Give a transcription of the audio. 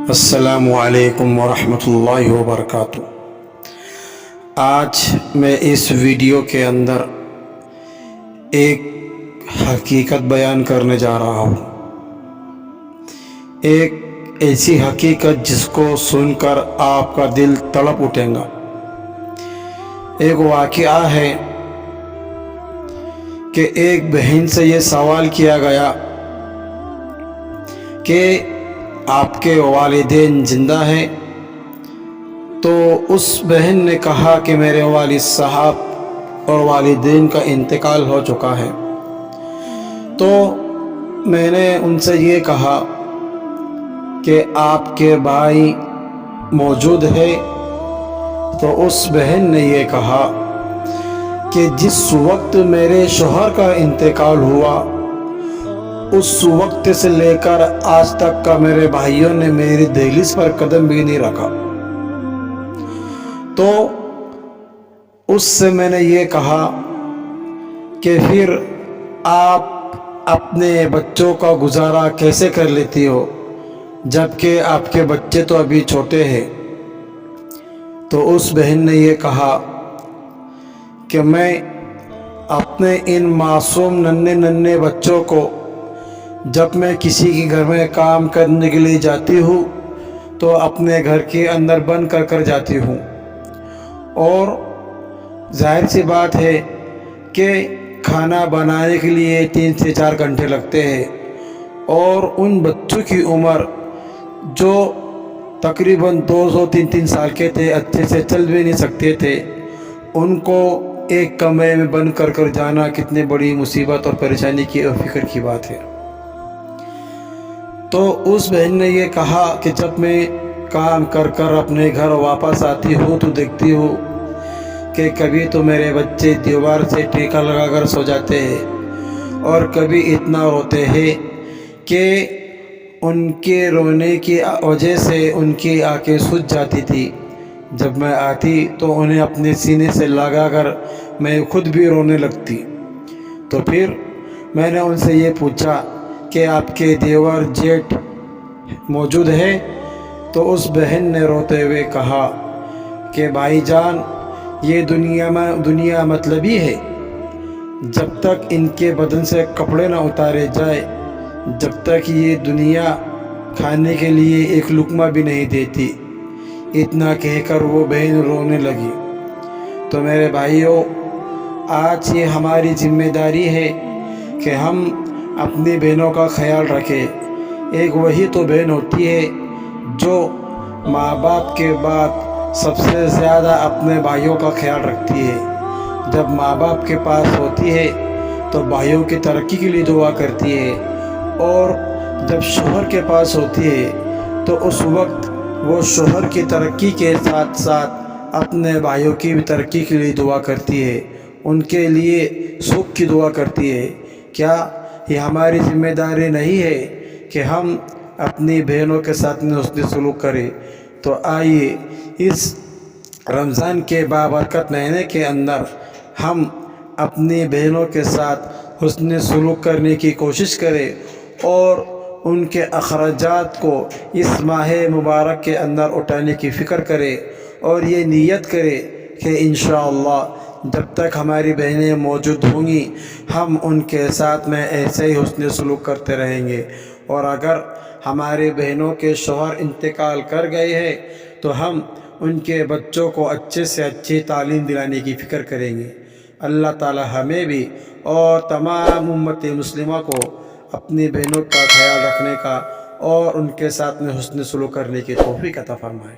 السلام علیکم ورحمۃ اللہ وبرکاتہ۔ آج میں اس ویڈیو کے اندر ایک حقیقت بیان کرنے جا رہا ہوں، ایک ایسی حقیقت جس کو سن کر آپ کا دل تڑپ اٹھے گا۔ ایک واقعہ ہے کہ ایک بہن سے یہ سوال کیا گیا کہ آپ کے والدین زندہ ہیں؟ تو اس بہن نے کہا کہ میرے والد صاحب اور والدین کا انتقال ہو چکا ہے۔ تو میں نے ان سے یہ کہا کہ آپ کے بھائی موجود ہے؟ تو اس بہن نے یہ کہا کہ جس وقت میرے شوہر کا انتقال ہوا اس وقت سے لے کر آج تک کا میرے بھائیوں نے میری دہلیز پر قدم بھی نہیں رکھا۔ تو اس سے میں نے یہ کہا کہ پھر آپ اپنے بچوں کا گزارا کیسے کر لیتی ہو جبکہ آپ کے بچے تو ابھی چھوٹے ہیں؟ تو اس بہن نے یہ کہا کہ میں اپنے ان معصوم ننھے بچوں کو جب میں کسی کے گھر میں کام کرنے کے لیے جاتی ہوں تو اپنے گھر کے اندر بند کر جاتی ہوں، اور ظاہر سی بات ہے کہ کھانا بنانے کے لیے 3 سے 4 گھنٹے لگتے ہیں، اور ان بچوں کی عمر جو تقریباً 2-3 سال کے تھے، اچھے سے چل بھی نہیں سکتے تھے، ان کو ایک کمرے میں بند کر جانا کتنی بڑی مصیبت اور پریشانی کی اور فکر کی بات ہے۔ تو اس بہن نے یہ کہا کہ جب میں کام کر اپنے گھر واپس آتی ہوں تو دیکھتی ہوں کہ کبھی تو میرے بچے دیوار سے ٹیکا لگا کر سو جاتے ہیں، اور کبھی اتنا روتے ہیں کہ ان کے رونے کی وجہ سے ان کی آنکھیں سوج جاتی تھی۔ جب میں آتی تو انہیں اپنے سینے سے لگا کر میں خود بھی رونے لگتی۔ تو پھر میں نے ان سے یہ پوچھا کہ آپ کے دیور جیٹھ موجود ہے؟ تو اس بہن نے روتے ہوئے کہا کہ بھائی جان، یہ دنیا مطلبی ہے، جب تک ان کے بدن سے کپڑے نہ اتارے جائے، جب تک یہ دنیا کھانے کے لیے ایک لقمہ بھی نہیں دیتی۔ اتنا کہہ کر وہ بہن رونے لگی۔ تو میرے بھائیوں، آج یہ ہماری ذمہ داری ہے کہ ہم اپنی بہنوں کا خیال رکھیں۔ ایک وہی تو بہن ہوتی ہے جو ماں باپ کے بعد سب سے زیادہ اپنے بھائیوں کا خیال رکھتی ہے۔ جب ماں باپ کے پاس ہوتی ہے تو بھائیوں کی ترقی کے لیے دعا کرتی ہے، اور جب شوہر کے پاس ہوتی ہے تو اس وقت وہ شوہر کی ترقی کے ساتھ ساتھ اپنے بھائیوں کی بھی ترقی کے لیے دعا کرتی ہے، ان کے لیے سکھ کی دعا کرتی ہے۔ کیا یہ ہماری ذمہ داری نہیں ہے کہ ہم اپنی بہنوں کے ساتھ حسن سلوک کریں؟ تو آئیے اس رمضان کے بابرکت مہینے کے اندر ہم اپنی بہنوں کے ساتھ حسن سلوک کرنے کی کوشش کریں، اور ان کے اخراجات کو اس ماہ مبارک کے اندر اٹھانے کی فکر کریں، اور یہ نیت کریں کہ انشاءاللہ جب تک ہماری بہنیں موجود ہوں گی ہم ان کے ساتھ میں ایسے ہی حسن سلوک کرتے رہیں گے، اور اگر ہماری بہنوں کے شوہر انتقال کر گئے ہیں تو ہم ان کے بچوں کو اچھے سے اچھی تعلیم دلانے کی فکر کریں گے۔ اللہ تعالی ہمیں بھی اور تمام امت مسلمہ کو اپنی بہنوں کا خیال رکھنے کا اور ان کے ساتھ میں حسن سلوک کرنے کی توفیق عطا فرمائے۔